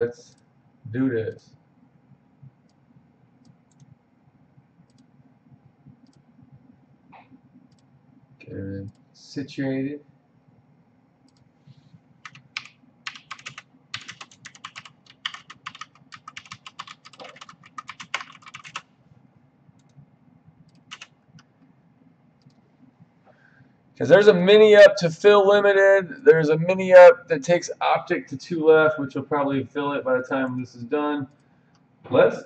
Let's do this. Get it situated. Because there's a mini up to fill limited. There's a mini up that takes optic to 2 left, which will probably fill it by the time this is done. Let's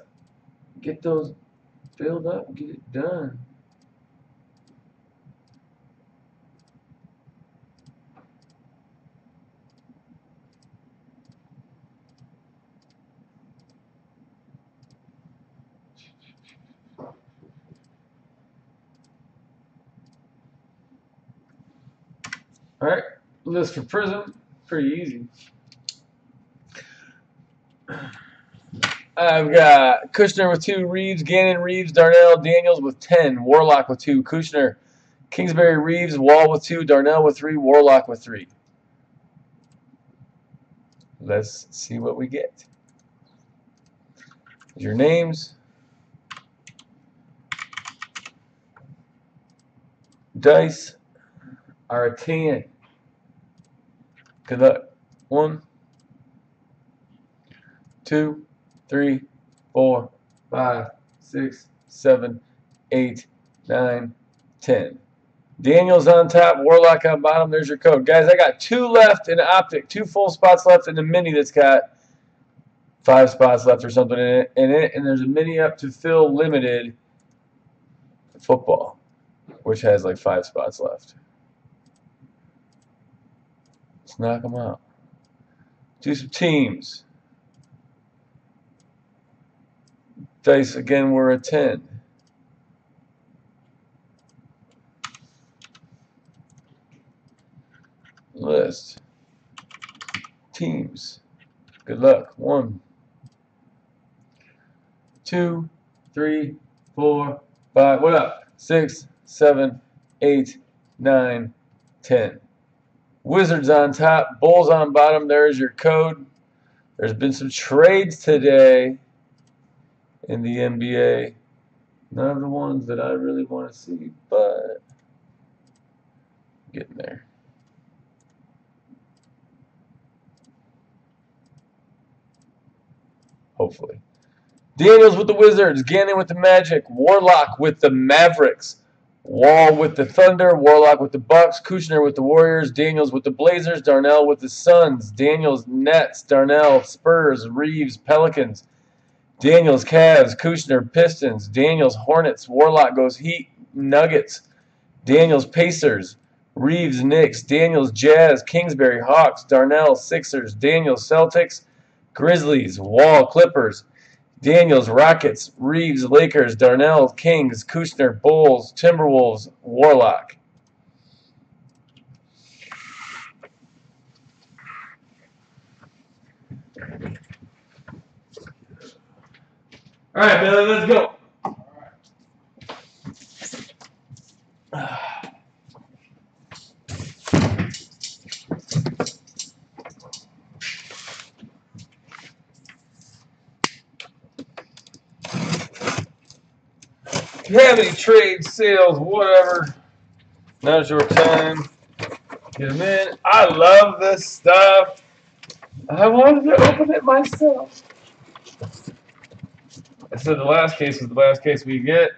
get those filled up, get it done. All right, list for Prizm, pretty easy. I've got Kushner with 2, Reeves, Gannon, Reeves, Darnell, Daniels with 10, Warlock with 2, Kushner, Kingsbury, Reeves, Wall with 2, Darnell with 3, Warlock with 3. Let's see what we get. Your names. Dice are a 10. Good luck. 1, 2, 3, 4, 5, 6, 7, 8, 9, 10. Daniels on top, Warlock on bottom. There's your code. Guys, I got 2 left in optic, 2 full spots left in the mini that's got 5 spots left or something in it. And there's a mini up to fill limited football, which has like 5 spots left. Let's knock them out. Do some teams. Dice, again, we're a 10. List. Teams. Good luck. 1, 2, 3, 4, 5. What up? 6, 7, 8, 9, 10. Wizards on top, Bulls on bottom. There's your code. There's been some trades today in the NBA. None of the ones that I really want to see, but getting there. Hopefully. Daniels with the Wizards, Gannon with the Magic, Warlock with the Mavericks, Wall with the Thunder, Warlock with the Bucks, Kushner with the Warriors, Daniels with the Blazers, Darnell with the Suns, Daniels Nets, Darnell Spurs, Reeves Pelicans, Daniels Cavs, Kushner Pistons, Daniels Hornets, Warlock goes Heat, Nuggets, Daniels Pacers, Reeves Knicks, Daniels Jazz, Kingsbury Hawks, Darnell Sixers, Daniels Celtics, Grizzlies, Wall Clippers, Daniels Rockets, Reeves Lakers, Darnell Kings, Kushner Bulls, Timberwolves, Warlock. All right, Billy, let's go. If you have any trades, sales, whatever, now's your time. Get them in. I love this stuff. I wanted to open it myself. I said the last case was the last case we get.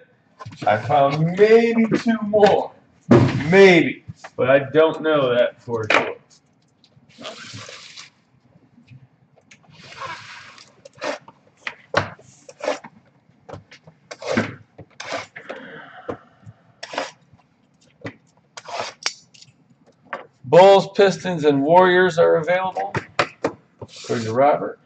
I found maybe 2 more. Maybe. But I don't know that for sure. Bulls, Pistons, and Warriors are available. Go to Robert.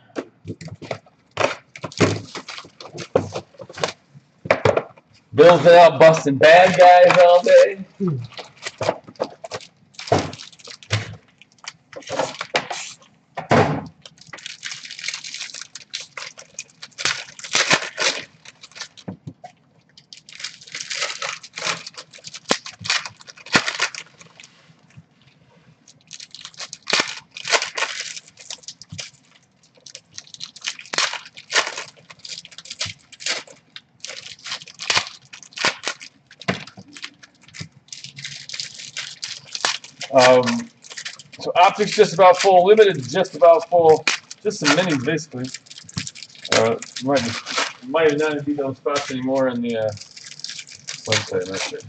Bill's been out busting bad guys all day. So optics just about full, limited just about full, just some minis basically. Might not be those spots anymore in the website, I'm not sure.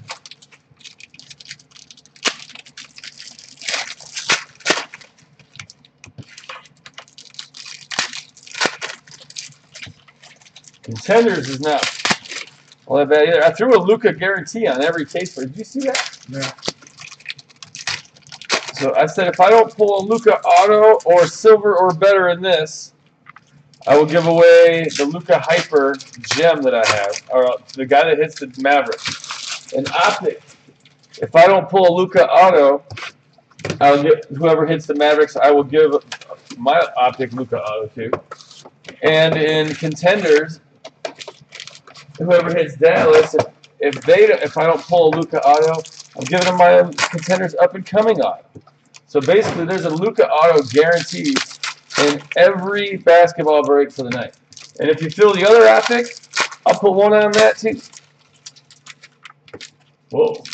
Contenders is not all that bad either. I threw a Luka guarantee on every case for. Did you see that? Yeah. So I said if I don't pull a Luka auto or silver or better in this, I will give away the Luka Hyper gem that I have, or the guy that hits the Maverick. An optic. If I don't pull a Luka auto, I'll get whoever hits the Mavericks. I will give my optic Luka auto to. And in contenders, whoever hits Dallas, if I don't pull a Luka auto, I'm giving them my contenders up and coming auto. So basically, there's a Luka auto guaranteed in every basketball break for the night. And if you fill the other optic, I'll put one on that too. Whoa.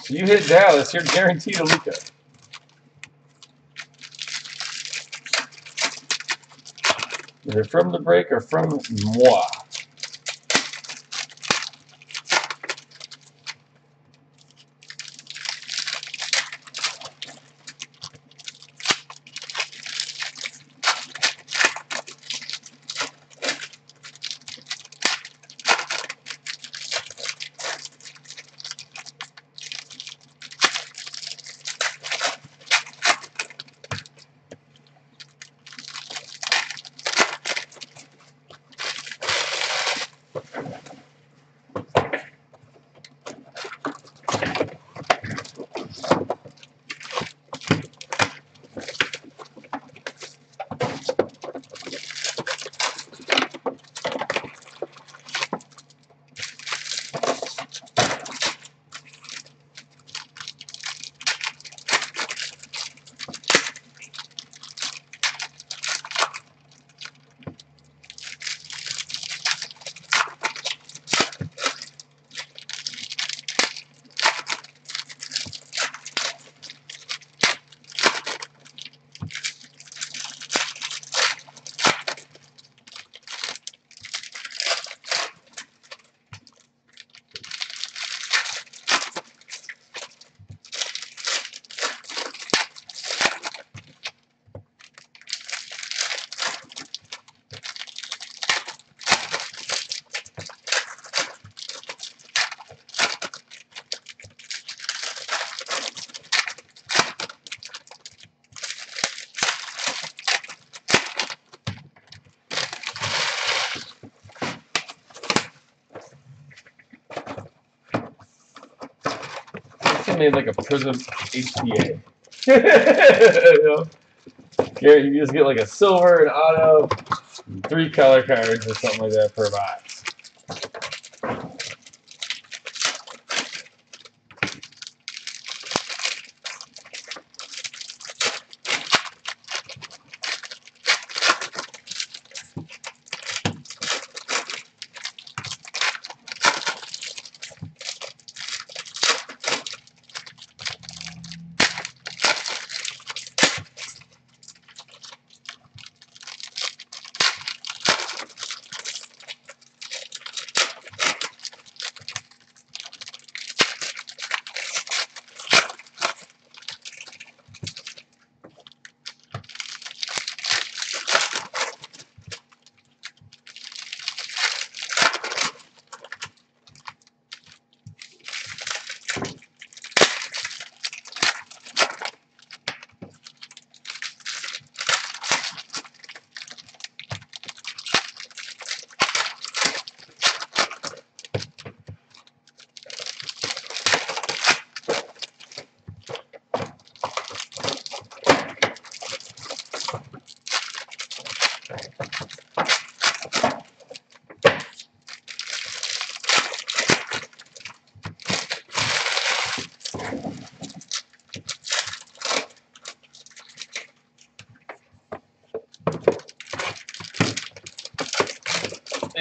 So you hit Dallas, you're guaranteed a Luka. Either from the break or from moi. Made like a Prizm HPA. You know? You just get like a silver, an auto, 3 color cards or something like that per box.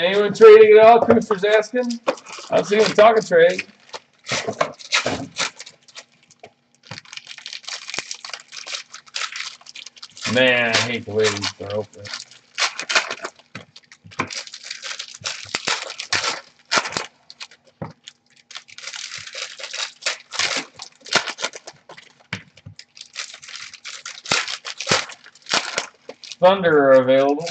Anyone trading at all? Kuster's asking. I don't see anyone talking trade. Man, I hate the way these are open. Thunder are available.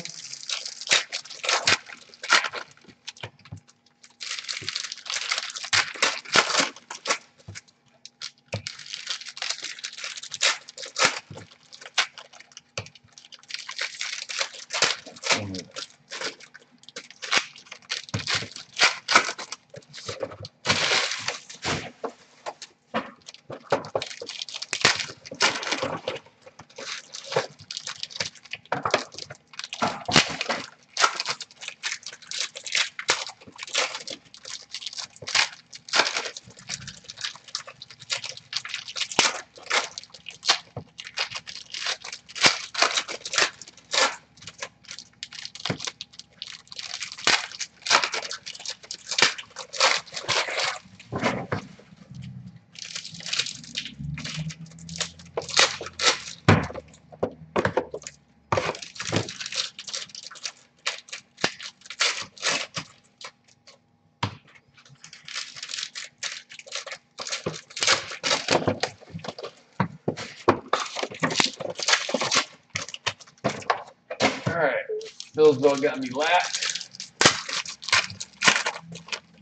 Billsbell got me lapped.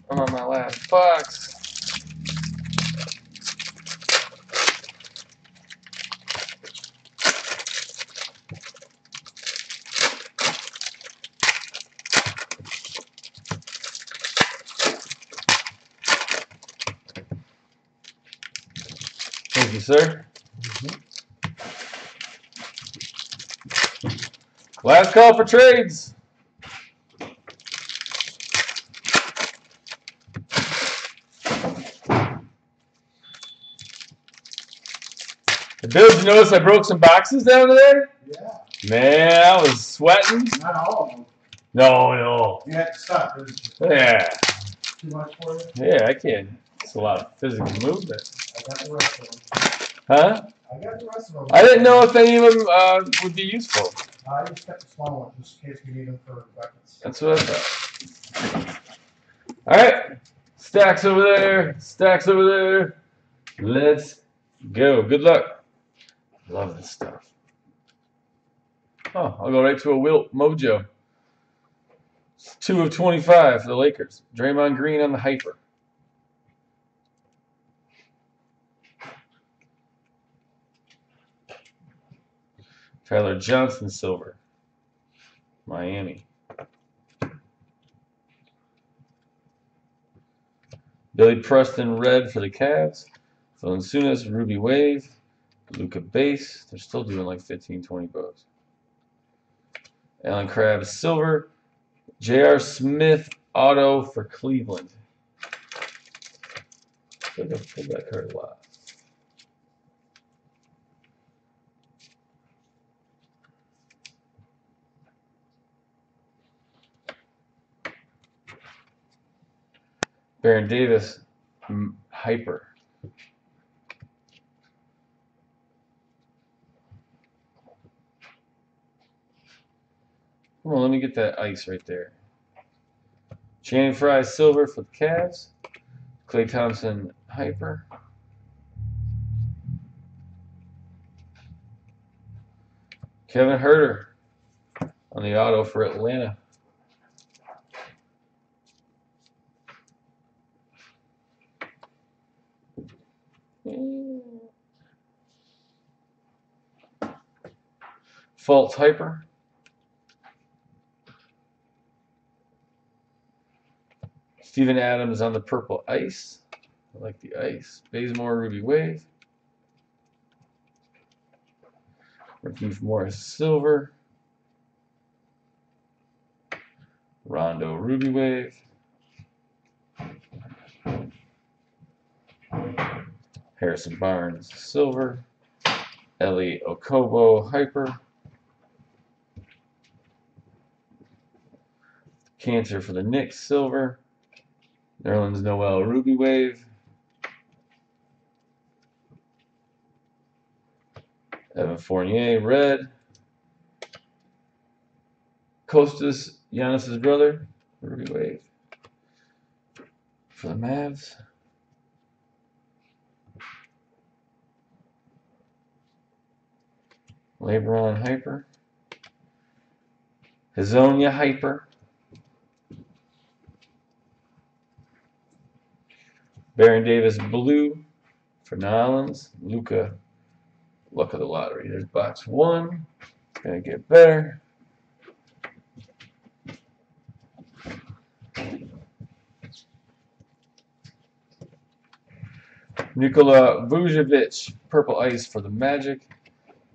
I'm on my last box. Thank you, sir. Last call for trades. Bill, did you notice I broke some boxes down there? Yeah. Man, I was sweating. Not all of them. No. You had to stop. Yeah. Too much for you? Yeah, I can't. It's a lot of physical movement. I got the rest of them. Huh? I got the rest of them. I didn't know if any of them would be useful. I just kept the small ones just in case we need them for buckets. That's what I thought. All right. Stacks over there. Stacks over there. Let's go. Good luck. Love this stuff. Oh, I'll go right to a Wilt Mojo. It's 2 of 25 for the Lakers. Draymond Green on the Hyper. Tyler Johnson silver. Miami. Billy Preston red for the Cavs. Valanciunas Ruby Wave. Luka base. They're still doing like 15, 20 bucks. Allen Crabbe silver. J.R. Smith auto for Cleveland. I think I've pulled that card a lot. Baron Davis hyper. Come on, let me get that ice right there. Channing Frye silver for the Cavs. Klay Thompson hyper. Kevin Huerter on the auto for Atlanta. Fultz hyper. Steven Adams on the purple ice. I like the ice. Bazemore Ruby Wave. Markieff Morris silver. Rondo Ruby Wave. Harrison Barnes silver. Ellie Okobo hyper. Cancer for the Knicks, silver. Nerlens Noel, Ruby Wave. Evan Fournier, red. Kostas, Giannis's brother, Ruby Wave. For the Mavs. LeBron Hyper. Hazonia Hyper. Baron Davis blue for Nolans. Luka, luck of the lottery. There's box 1. It's going to get better. Nikola Vucevic, purple ice for the Magic.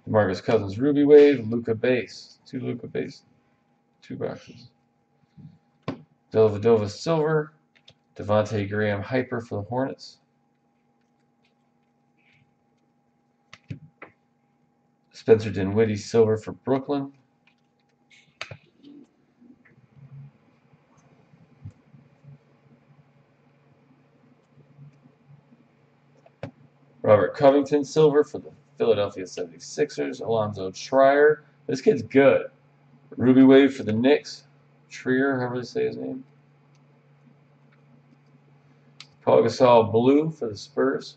DeMarcus Cousins, Ruby Wave. Luka base. 2 Luka base. 2 boxes. Dellavedova, silver. Devontae Graham, hyper for the Hornets. Spencer Dinwiddie, silver for Brooklyn. Robert Covington, silver for the Philadelphia 76ers. Alonzo Trier. This kid's good. Ruby Wave for the Knicks. Trier, however they say his name. Paul Gasol, blue for the Spurs.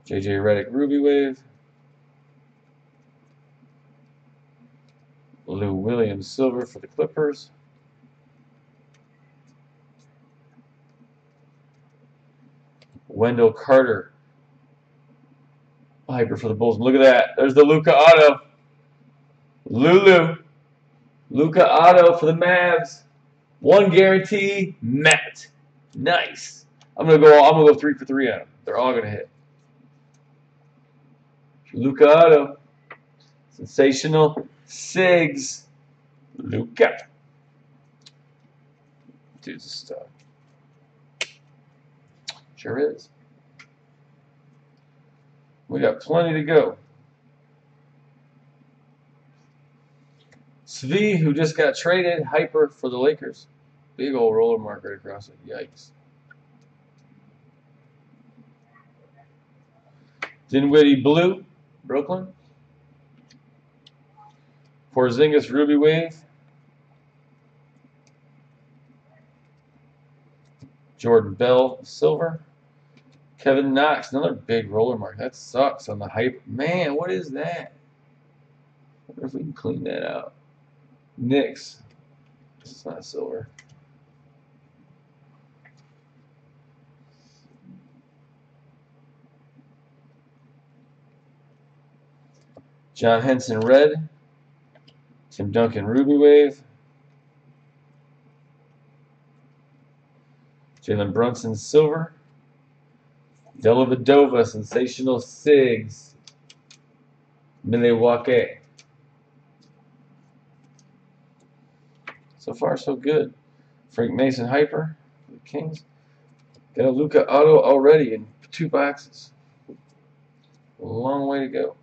JJ Redick, Ruby Wave. Lou Williams, silver for the Clippers. Wendell Carter, hyper for the Bulls. Look at that. There's the Luka auto. Lulu. Luka auto for the Mavs. 1 guarantee, Matt. Nice. I'm gonna go 3 for 3 on them. They're all gonna hit. Luka auto. Sensational Sigs. Luka. Dude's a stud. Sure is. We got plenty to go. Svi, who just got traded, hyper for the Lakers. Big old roller mark right across it. Yikes. Dinwiddie, blue, Brooklyn. Porzingis, Ruby Wave. Jordan Bell, silver. Kevin Knox, another big roller mark. That sucks on the hype. Man, what is that? I wonder if we can clean that out. Knicks. It's not silver. John Henson, red. Tim Duncan, Ruby Wave. Jalen Brunson, silver. Dellavedova, sensational Sigs. Milwaukee. So far, so good. Frank Mason, hyper for the Kings. Got a Luka auto already in 2 boxes. A long way to go.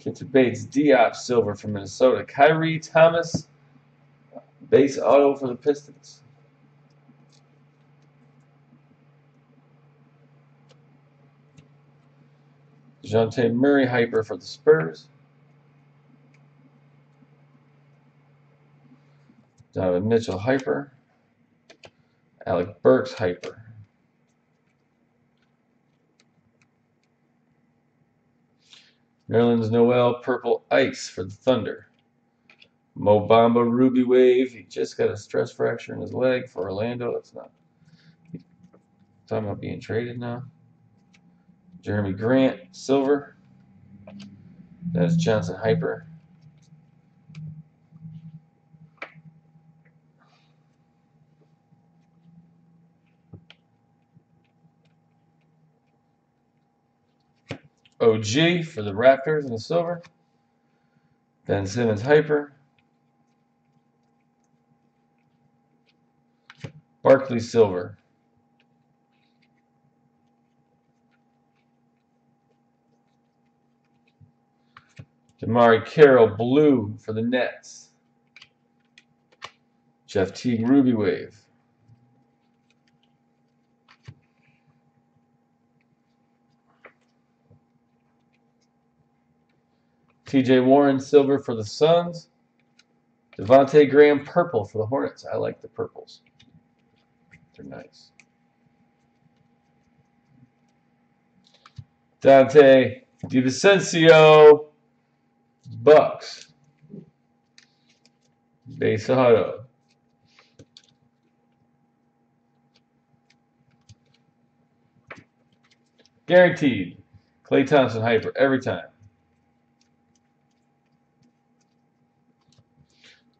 Kenta Bates, Diop, silver for Minnesota. Kyrie Thomas, base auto for the Pistons. DeJounte Murray, hyper for the Spurs. Donovan Mitchell, hyper. Alec Burks, hyper. Nerlens Noel, purple ice for the Thunder. Mo Bamba, Ruby Wave. He just got a stress fracture in his leg for Orlando. That's not. He's talking about being traded now. Jeremy Grant, silver. That's Johnson, hyper. OG for the Raptors in the silver. Ben Simmons, hyper. Barkley, silver. Damari Carroll, blue for the Nets. Jeff Teague, Ruby Wave. TJ Warren, silver for the Suns. Devontae Graham, purple for the Hornets. I like the purples. They're nice. Dante DiVincencio, Bucks. Base auto. Guaranteed. Klay Thompson, hyper, every time.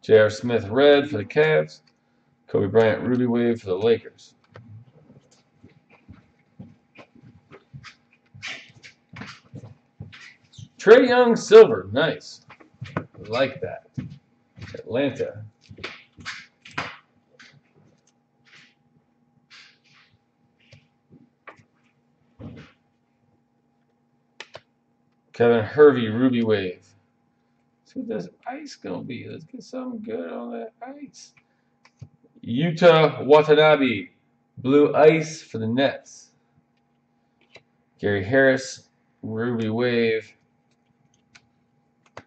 J.R. Smith, red for the Cavs. Kobe Bryant, Ruby Wave for the Lakers. Trae Young, silver, nice. I like that. Atlanta. Kevin Hervey, Ruby Wave. Let's see what this ice gonna be. Let's get something good on that ice. Yuta Watanabe, blue ice for the Nets. Gary Harris, Ruby Wave.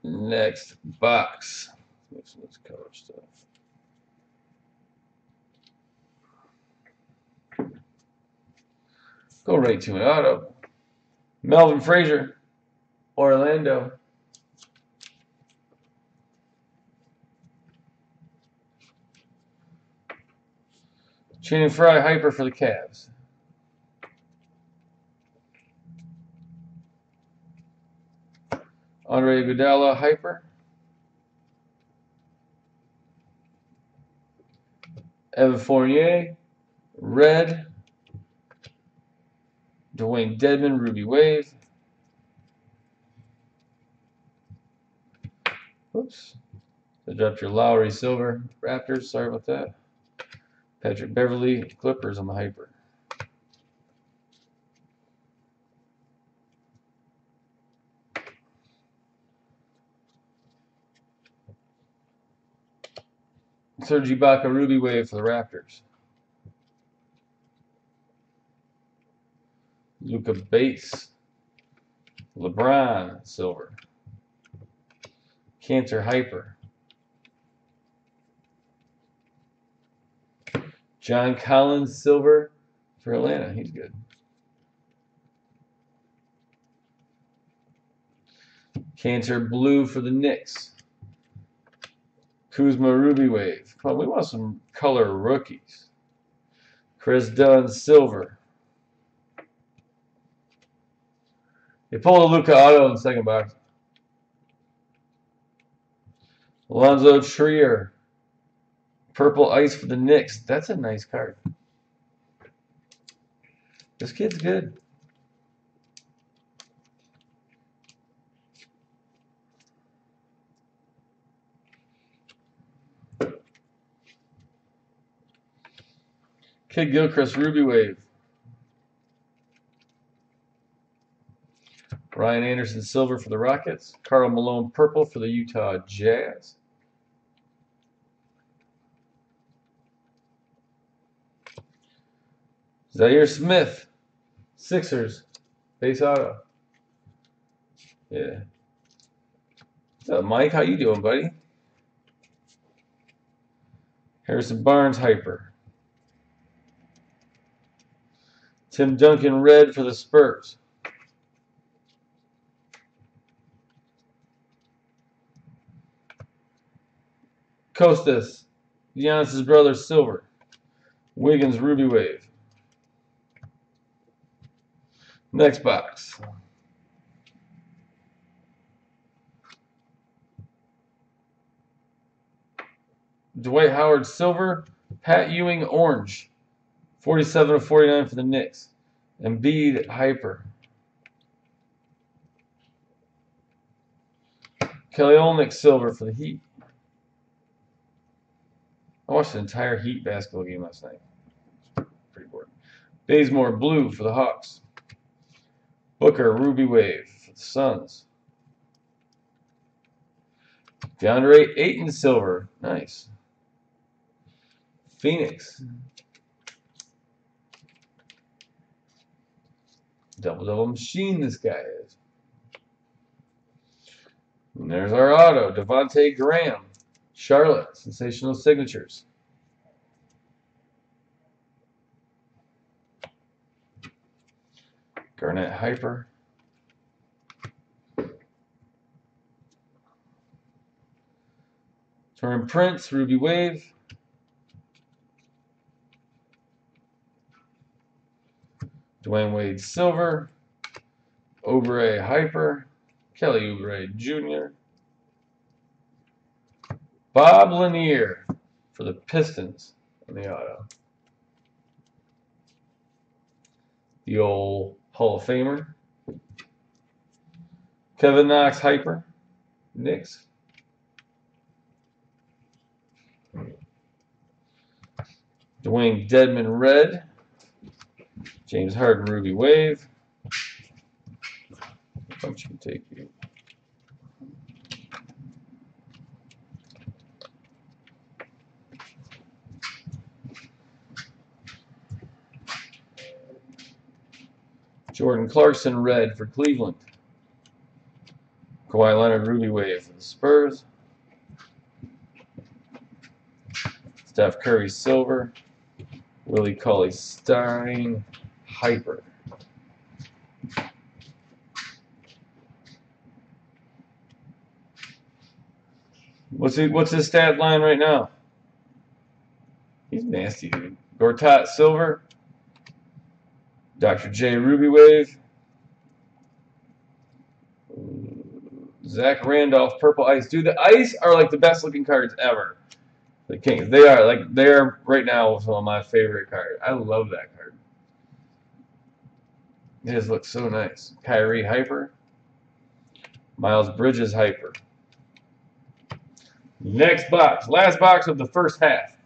Next box. Let's color stuff. Go right to an auto. Melvin Frazier, Orlando. Channing Frye, hyper for the Cavs. Andre Iguodala, hyper. Evan Fournier, red. Dwayne Dedman, Ruby Wave. Oops. I dropped your Lowry, silver. Raptors, sorry about that. Patrick Beverly, Clippers on the hyper. Serge Ibaka, Ruby Wave for the Raptors. Luka Base. LeBron, silver. Cantor, hyper. John Collins, silver for Atlanta. He's good. Cantor, blue for the Knicks. Kuzma, Ruby Wave. Oh, we want some color rookies. Chris Dunn, silver. They pulled a Luka auto in the second box. Alonzo Trier, purple ice for the Knicks. That's a nice card. This kid's good. Kid Gilchrist, Ruby Wave. Ryan Anderson, silver for the Rockets. Karl Malone, purple for the Utah Jazz. Zaire Smith, Sixers, base auto. Yeah. What's up, Mike? How you doing, buddy? Harrison Barnes, hyper. Tim Duncan, red for the Spurs. Costas, Giannis' brother, silver. Wiggins, Ruby Wave. Next box. Dwight Howard, silver. Pat Ewing, orange. 47 of 49 for the Knicks. Embiid, hyper. Kelly Olynyk, silver for the Heat. I watched the entire Heat basketball game last night. Pretty bored. Bazemore, blue for the Hawks. Booker, Ruby Wave for the Suns. DeAndre Ayton, silver. Nice. Phoenix. Double machine this guy is. And there's our auto. Devontae Graham. Charlotte. Sensational signatures. Garnett Hyper. Torrin Prince. Ruby Wave. Dwayne Wade Silver. Oubre Hyper. Kelly Oubre Jr. Bob Lanier for the Pistons on the auto. The old Hall of Famer. Kevin Knox Hyper. Knicks. Dwayne Dedman Red. James Harden Ruby Wave. A bunch can take you. Jordan Clarkson Red for Cleveland. Kawhi Leonard Ruby Wave for the Spurs. Steph Curry Silver. Willie Cauley-Stein Hyper. What's his stat line right now? He's nasty, dude. Gortat Silver. Dr. J Ruby Wave. Zach Randolph Purple Ice. Dude, the Ice are like the best looking cards ever. The Kings. They are right now some of my favorite cards. I love that card. It just looks so nice. Kyrie Hyper. Miles Bridges Hyper. Next box. Last box of the first half.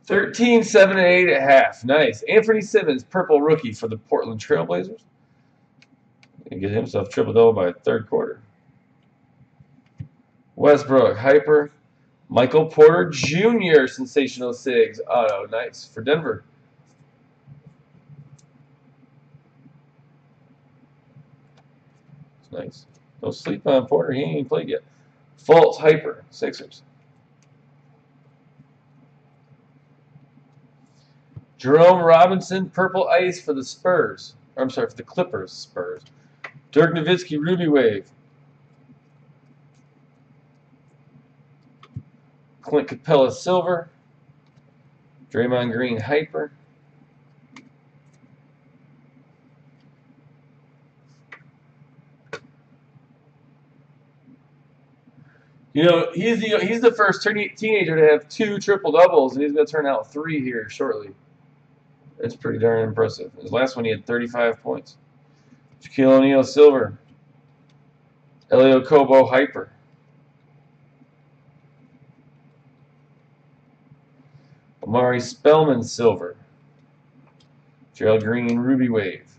13, 7, and 8 at half. Nice. Anthony Simmons, purple rookie for the Portland Trailblazers. And get himself triple-double by third quarter. Westbrook Hyper. Michael Porter Jr. Sensational Sigs auto. Nice for Denver. It's nice. Don't sleep on Porter. He ain't even played yet. Fultz Hyper. Sixers. Jerome Robinson Purple Ice for the Spurs. Or, I'm sorry, for the Clippers. Spurs. Dirk Nowitzki Ruby Wave. Clint Capella Silver. Draymond Green Hyper. You know, he's the first teenager to have 2 triple-doubles, and he's going to turn out 3 here shortly. It's pretty darn impressive. His last one, he had 35 points. Shaquille O'Neal Silver. Elio Kobo Hyper. Amari Spellman Silver. Gerald Green Ruby Wave.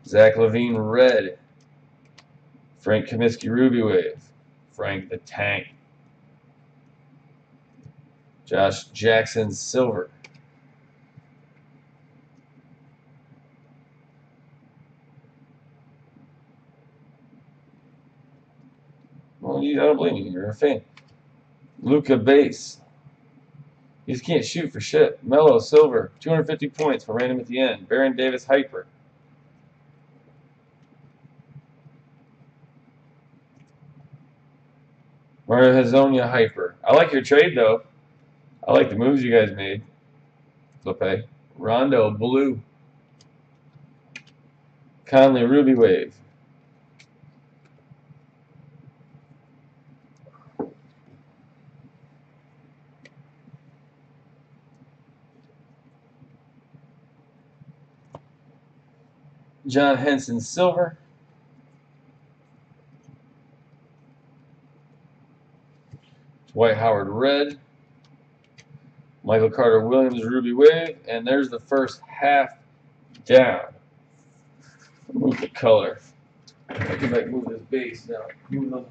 Zach LaVine Red. Frank Kaminsky Ruby Wave. Frank the Tank. Josh Jackson Silver. Well, I don't blame you. You're a fan. Luka Base. He just can't shoot for shit. Melo Silver. 250 points for random at the end. Baron Davis Hyper. Mario Hezonja Hyper. I like your trade, though. I like the moves you guys made. Lope. Rondo Blue. Conley Ruby Wave. John Henson Silver. Dwight Howard Red. Michael Carter Williams Ruby Wave. And there's the first half down. Move the color. I can move this base now. Move those.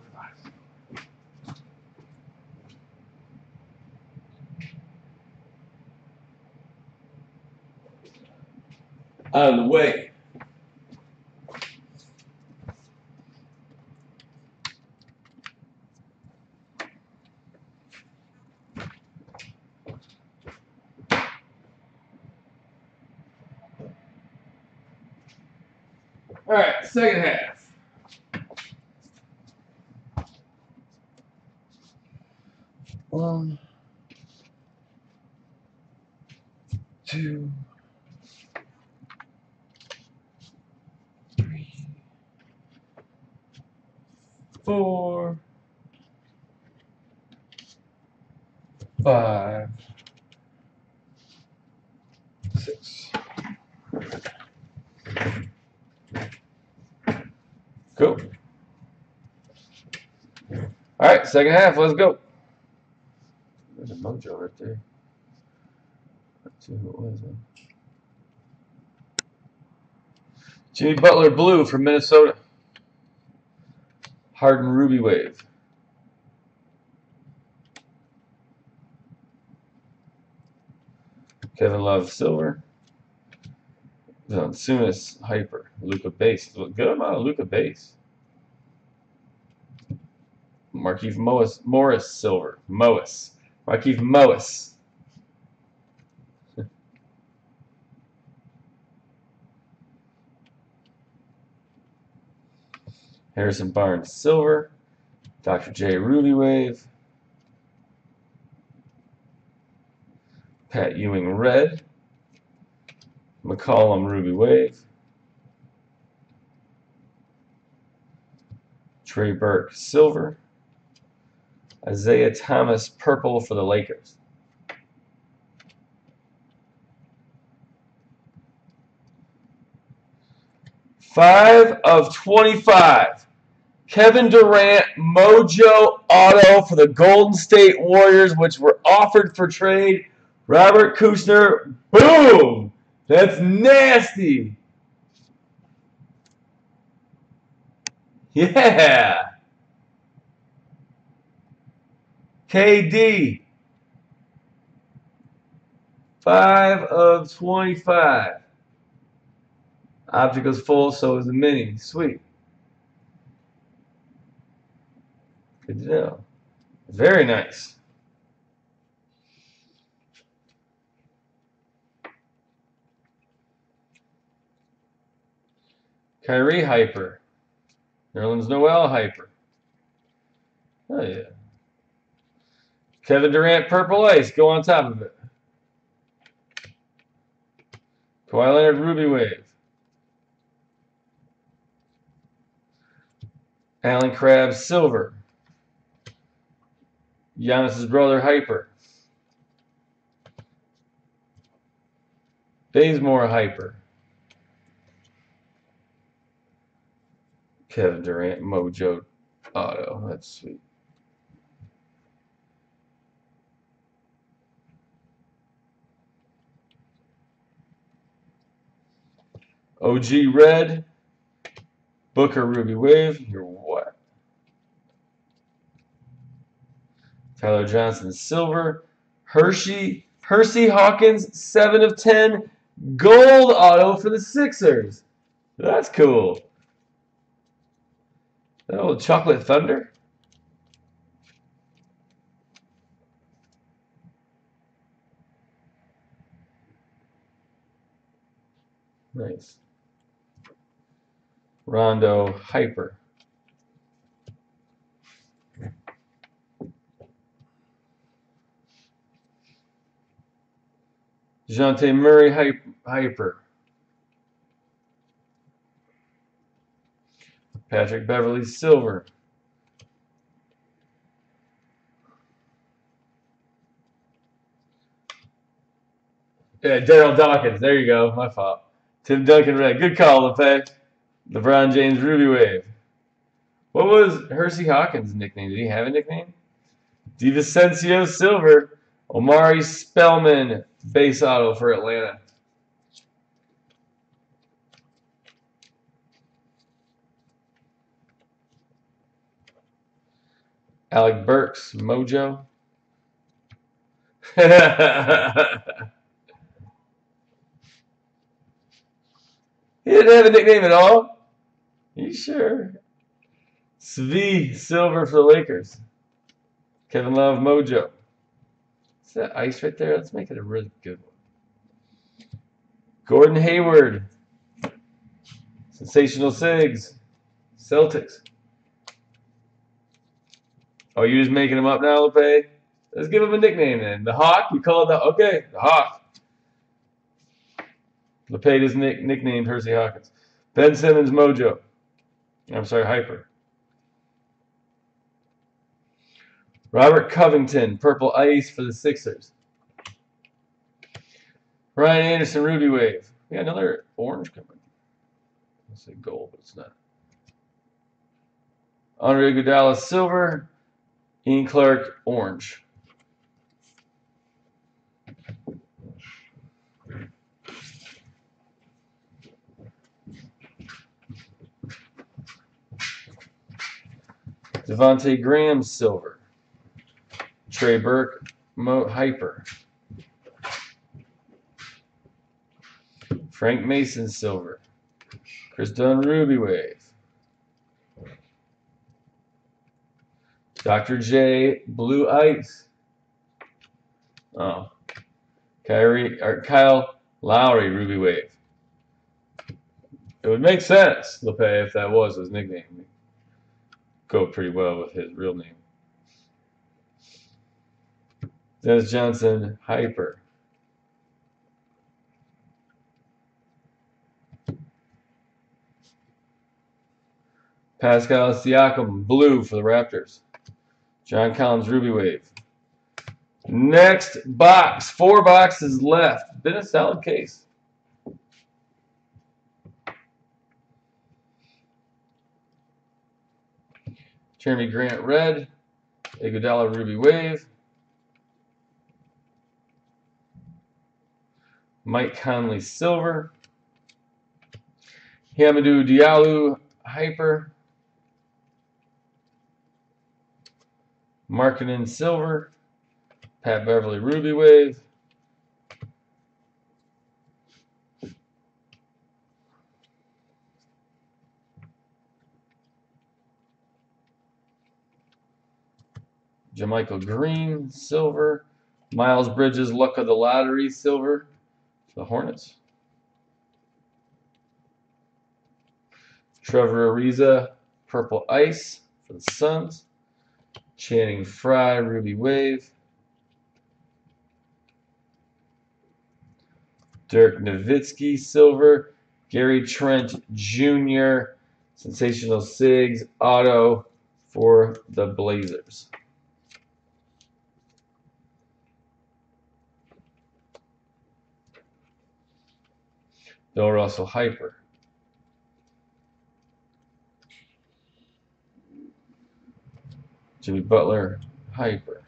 Out of the way. All right, second half. One, two, three, 4, 5, 6. Cool. All right, second half. Let's go. There's a mojo right there. Let's see who it was. Jimmy Butler blue from Minnesota. Harden Ruby Wave. Kevin Love silver. Sunis hyper. Luka base. Good amount of Luka base. Markieff Morris silver. Markieff Morris. Harrison Barnes silver. Dr. J Ruby Wave. Pat Ewing red. McCollum Ruby Wave. Trey Burke silver. Isaiah Thomas purple for the Lakers. Five of 25. Kevin Durant Mojo Auto for the Golden State Warriors, which were offered for trade. Robert Kushner, boom! That's nasty. Yeah. KD. 5 of 25. Object goes full, so is the mini. Sweet. Good to know. Very nice. Kyrie hyper. Nerlens Noel hyper. Oh yeah. Kevin Durant purple ice. Go on top of it. Kawhi Leonard Ruby Wave. Allen Crabbe silver. Giannis's brother hyper. Bazemore hyper. Kevin Durant Mojo Auto. That's sweet. OG red. Booker Ruby Wave. You're what? Tyler Johnson silver. Hersey Hawkins 7 of 10 gold auto for the Sixers. That's cool. That old chocolate thunder. Nice. Rondo hyper. DeJounte Murray hyper. Patrick Beverly silver. Yeah, Daryl Dawkins. There you go. My fault. Tim Duncan red. Good call, LePay. LeBron James Ruby Wave. What was Hersey Hawkins' nickname? Did he have a nickname? DiVincenzo silver. Omari Spellman base auto for Atlanta. Alec Burks Mojo. He didn't have a nickname at all. You sure? Svi, silver for the Lakers. Kevin Love, Mojo. Is that ice right there? Let's make it a really good one. Gordon Hayward. Sensational Sigs. Celtics. Oh, you're just making him up now, Lepe? Let's give him a nickname then. The Hawk? You call it the... Okay, the Hawk. Lepe just nicknamed Hersey Hawkins. Ben Simmons, Mojo. I'm sorry, Hyper. Robert Covington, Purple Ice for the Sixers. Ryan Anderson, Ruby Wave. We got another orange coming. Let's say gold, but it's not. Andre Iguodala, silver. Ian Clark, orange. Devontae Graham, silver. Trey Burke, Hyper. Frank Mason, silver. Chris Dunn, Ruby Wave. Dr. J, Blue Ice. Oh. Kyle Lowry, Ruby Wave. It would make sense, Lepe, if that was his nickname. Go pretty well with his real name. Dennis Johnson, Hyper. Pascal Siakam, blue for the Raptors. John Collins, Ruby Wave. Next box. 4 boxes left. Been a solid case. Jeremy Grant, red. Iguodala, Ruby Wave. Mike Conley, silver. Hamidou Diallo, Hyper. Markkanen, silver. Pat Beverly, Ruby Wave. JaMychal Green, silver. Miles Bridges, Luck of the Lottery, silver for the Hornets. Trevor Ariza, Purple Ice for the Suns. Channing Frye, Ruby Wave. Dirk Nowitzki, silver. Gary Trent Jr., Sensational Sigs, auto for the Blazers. Bill Russell, Hyper. Jimmy Butler, Hyper.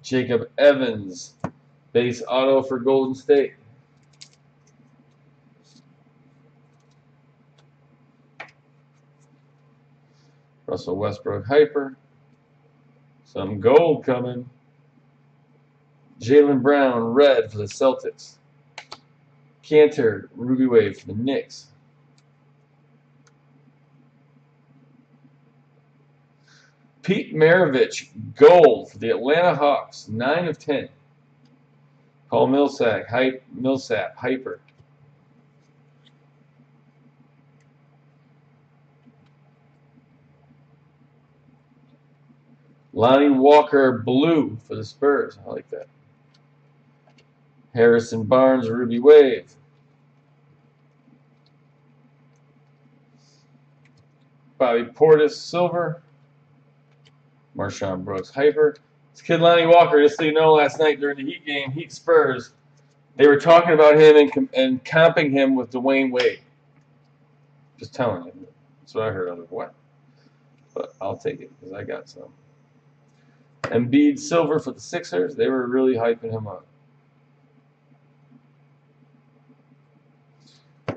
Jacob Evans, base auto for Golden State. Russell Westbrook, Hyper. Some gold coming. Jaylen Brown, red for the Celtics. Cantor, Ruby Wave for the Knicks. Pete Maravich, gold for the Atlanta Hawks, 9 of 10. Paul Millsap, Hyper. Lonnie Walker, blue for the Spurs. I like that. Harrison Barnes, Ruby Wave. Bobby Portis, silver. Marshawn Brooks, Hyper. This kid Lonnie Walker, just so you know, last night during the Heat game, Heat Spurs, they were talking about him and comping him with Dwayne Wade. Just telling you. That's what I heard. I was like, what? But I'll take it because I got some. Embiid, silver for the Sixers. They were really hyping him up.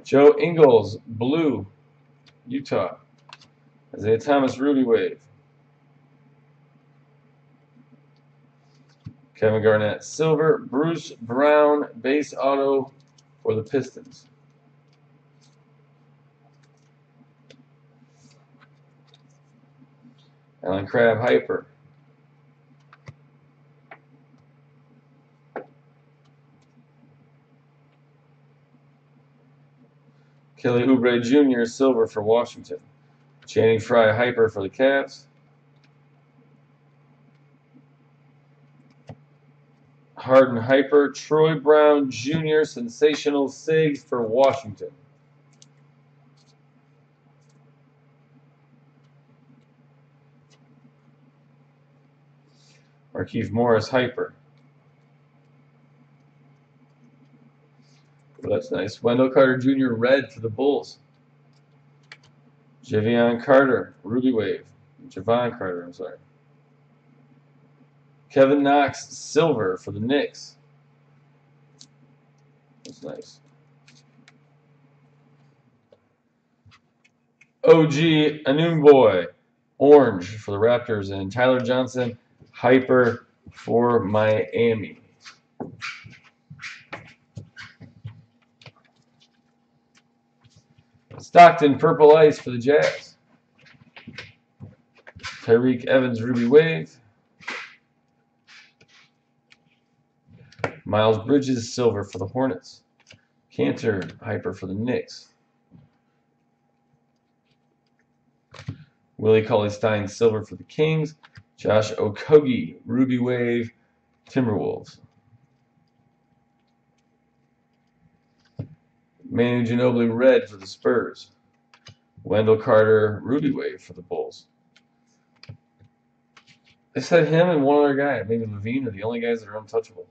Joe Ingles, blue, Utah. Isaiah Thomas, Ruby Wave. Kevin Garnett, silver. Bruce Brown, base auto for the Pistons. Alan Crabb, hyper. Kelly Oubre Jr., silver for Washington. Channing Frye, hyper for the Cavs. Harden, hyper. Troy Brown Jr., sensational SIG for Washington. Markieff Morris, hyper. Oh, that's nice. Wendell Carter Jr., red for the Bulls. Javon Carter, Ruby Wave. Javon Carter, I'm sorry. Kevin Knox, silver for the Knicks. That's nice. OG Anunboy, orange for the Raptors. And Tyler Johnson, hyper for Miami. Stockton, purple ice for the Jazz. Tyreek Evans, Ruby Wave. Miles Bridges, silver for the Hornets. Cantor, hyper for the Knicks. Willie Cauley-Stein, silver for the Kings. Josh Okogie, Ruby Wave, Timberwolves. Manu Ginobili, red for the Spurs. Wendell Carter, Ruby Wave for the Bulls. They said him and one other guy, maybe Levine, are the only guys that are untouchable.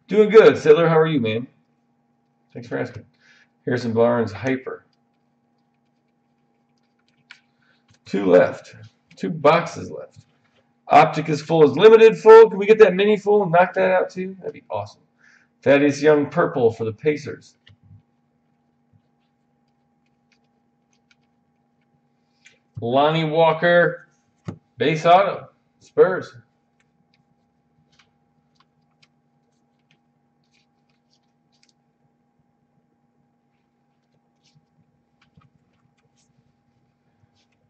Doing good. Sailor, how are you, man? Thanks for asking. Harrison Barnes, hyper. 2 left. 2 boxes left. Optic is full. Is limited full? Can we get that mini full and knock that out too? That'd be awesome. Thaddeus Young, purple for the Pacers. Lonnie Walker, base auto, Spurs.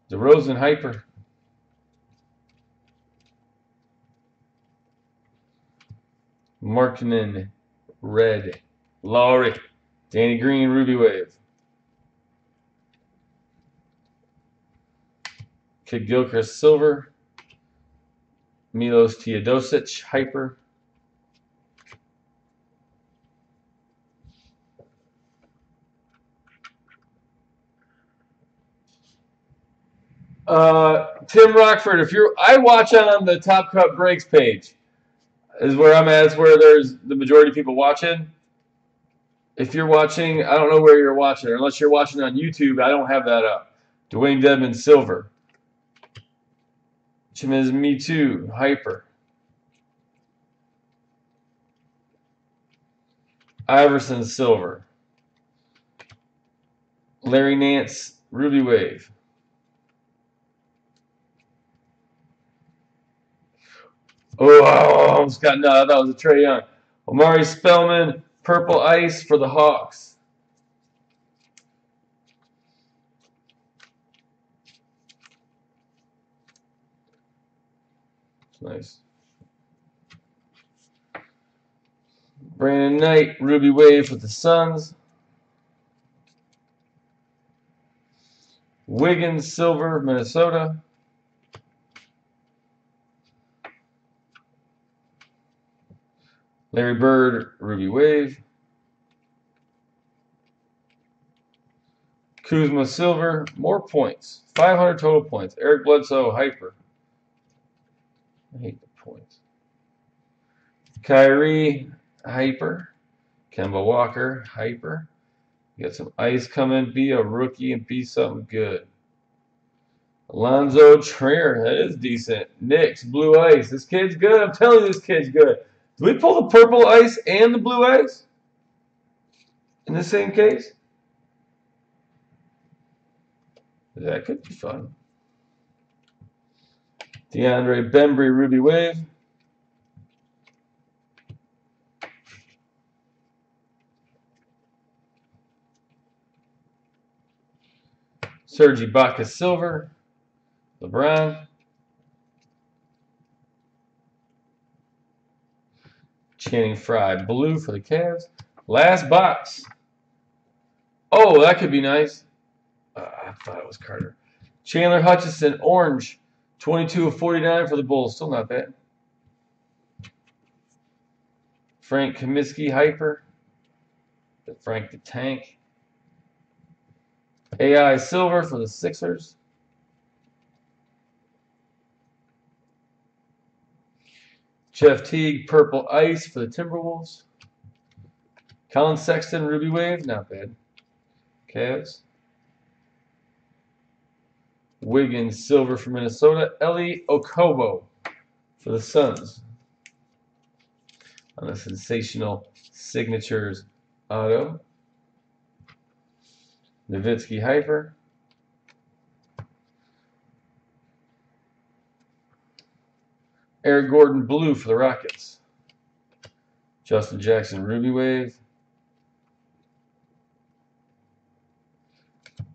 DeRozan, hyper. Markkanen, red. Lowry. Danny Green, Ruby Wave. Kid Gilchrist, silver. Milos Teodosic, hyper. Tim Rockford, I watch on the Top Cut Breaks page. Is where I'm at. It's where there's the majority of people watching. If you're watching, I don't know where you're watching. Unless you're watching on YouTube, I don't have that up. Dwayne Dedman, silver. Chimiz, me too, hyper. Iverson, silver. Larry Nance, Ruby Wave. Oh, I almost got no. I thought it was a Trae Young. Omari Spellman, purple ice for the Hawks. Nice. Brandon Knight, Ruby Wave for the Suns. Wiggins, silver, Minnesota. Larry Bird, Ruby Wave. Kuzma, silver, more points. 500 total points. Eric Bledsoe, hyper. I hate the points. Kyrie, hyper. Kemba Walker, hyper. You got some ice coming. Be a rookie and be something good. Alonzo Trier, that is decent. Knicks, blue ice. This kid's good. I'm telling you, this kid's good. Do we pull the purple ice and the blue ice in the same case? That could be fun. DeAndre Bembry, Ruby Wave. Serge Ibaka, silver. LeBron. Channing Frye, blue for the Cavs. Last box. Oh, that could be nice. I thought it was Carter. Chandler Hutchison, orange. 22 of 49 for the Bulls. Still not bad. Frank Kaminsky, hyper. Frank the Tank. AI silver for the Sixers. Jeff Teague, purple ice for the Timberwolves. Colin Sexton, Ruby Wave, not bad. Cavs. Wiggins, silver for Minnesota. Ellie Okobo for the Suns. On a sensational signatures auto. Nowitzki, hyper. Eric Gordon, blue for the Rockets. Justin Jackson, Ruby Wave.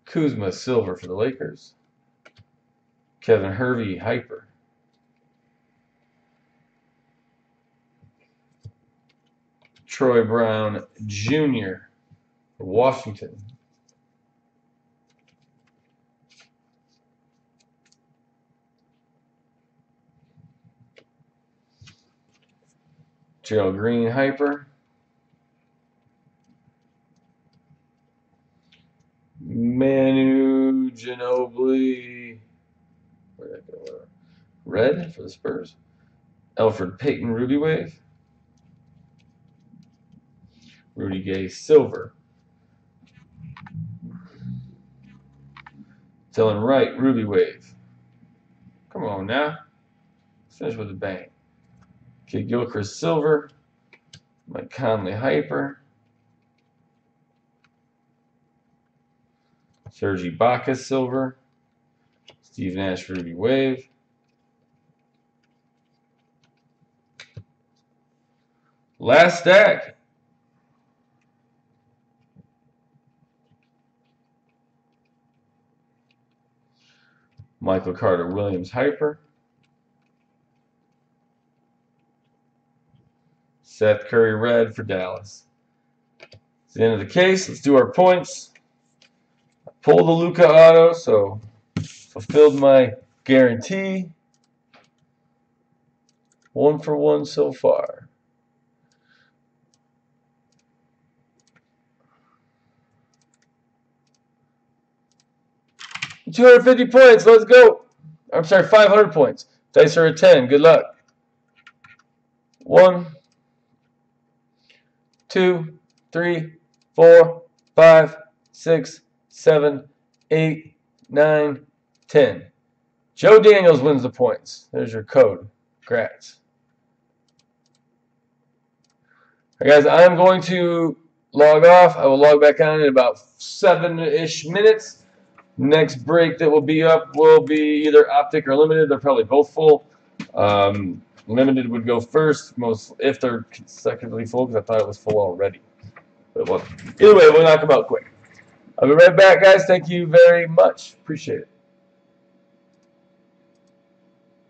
Kuzma, silver for the Lakers. Kevin Hervey, hyper. Troy Brown Jr. for Washington. Gerald Green, hyper. Manu Ginobili, where'd that go? Red for the Spurs. Elfrid Payton, Ruby Wave. Rudy Gay, silver. Dylan Wright, Ruby Wave. Come on now. Let's finish with a bang. Kid Gilchrist, silver. Mike Conley, hyper. Serge Ibaka, silver. Steve Nash, Ruby Wave. Last stack. Michael Carter Williams, hyper. Seth Curry, red for Dallas. It's the end of the case. Let's do our points. I pulled the Luka auto, so fulfilled my guarantee. 1 for 1 so far. $250 points. Let's go. I'm sorry, 500 points. Dice are a 10. Good luck. 1, 2, 3, 4, 5, 6, 7, 8, 9, 10. Joe Daniels wins the points. There's your code. Congrats. All right, guys, I'm going to log off. I will log back on in about 7-ish minutes. Next break that will be up will be either Optic or Limited. They're probably both full. Limited would go first, if they're consecutively full, because I thought it was full already. But well, either way, we'll knock them out quick. I'll be right back, guys. Thank you very much. Appreciate it.